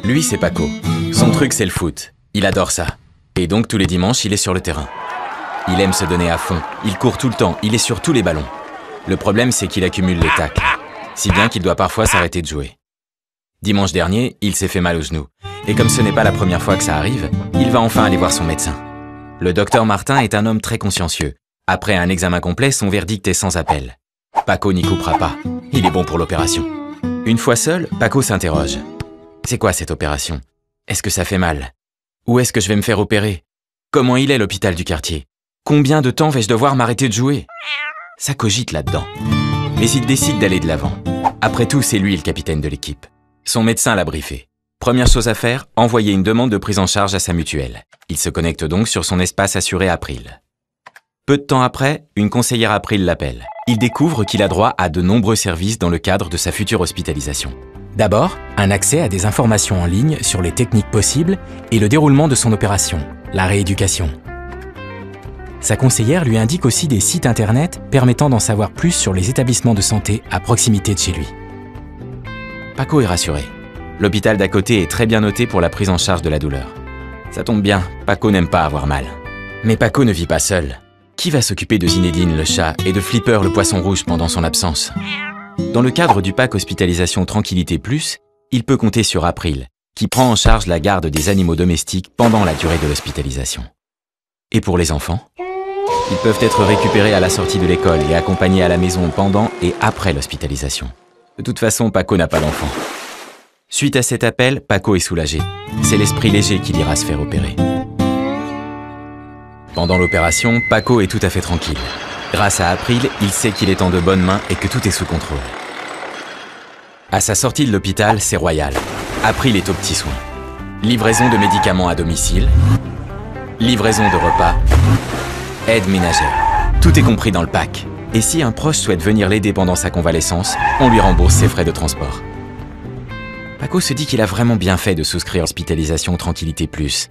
Lui, c'est Paco. Son truc, c'est le foot. Il adore ça. Et donc, tous les dimanches, il est sur le terrain. Il aime se donner à fond. Il court tout le temps. Il est sur tous les ballons. Le problème, c'est qu'il accumule les tacles. Si bien qu'il doit parfois s'arrêter de jouer. Dimanche dernier, il s'est fait mal au genou. Et comme ce n'est pas la première fois que ça arrive, il va enfin aller voir son médecin. Le docteur Martin est un homme très consciencieux. Après un examen complet, son verdict est sans appel. Paco n'y coupera pas. Il est bon pour l'opération. Une fois seul, Paco s'interroge. C'est quoi cette opération? Est-ce que ça fait mal? Où est-ce que je vais me faire opérer? Comment il est l'hôpital du quartier? Combien de temps vais-je devoir m'arrêter de jouer? Ça cogite là-dedans. Mais il décide d'aller de l'avant. Après tout, c'est lui le capitaine de l'équipe. Son médecin l'a briefé. Première chose à faire, envoyer une demande de prise en charge à sa mutuelle. Il se connecte donc sur son espace assuré April. Peu de temps après, une conseillère April l'appelle. Il découvre qu'il a droit à de nombreux services dans le cadre de sa future hospitalisation. D'abord, un accès à des informations en ligne sur les techniques possibles et le déroulement de son opération, la rééducation. Sa conseillère lui indique aussi des sites internet permettant d'en savoir plus sur les établissements de santé à proximité de chez lui. Paco est rassuré. L'hôpital d'à côté est très bien noté pour la prise en charge de la douleur. Ça tombe bien, Paco n'aime pas avoir mal. Mais Paco ne vit pas seul. Qui va s'occuper de Zinedine le chat et de Flipper le poisson rouge pendant son absence? Dans le cadre du pack hospitalisation Tranquillité Plus, il peut compter sur April, qui prend en charge la garde des animaux domestiques pendant la durée de l'hospitalisation. Et pour les enfants? Ils peuvent être récupérés à la sortie de l'école et accompagnés à la maison pendant et après l'hospitalisation. De toute façon, Paco n'a pas d'enfant. Suite à cet appel, Paco est soulagé. C'est l'esprit léger qui l'ira se faire opérer. Pendant l'opération, Paco est tout à fait tranquille. Grâce à April, il sait qu'il est en de bonnes mains et que tout est sous contrôle. À sa sortie de l'hôpital, c'est royal. April est aux petits soins. Livraison de médicaments à domicile, livraison de repas, aide ménagère. Tout est compris dans le pack. Et si un proche souhaite venir l'aider pendant sa convalescence, on lui rembourse ses frais de transport. Paco se dit qu'il a vraiment bien fait de souscrire Hospitalisation Tranquillité Plus.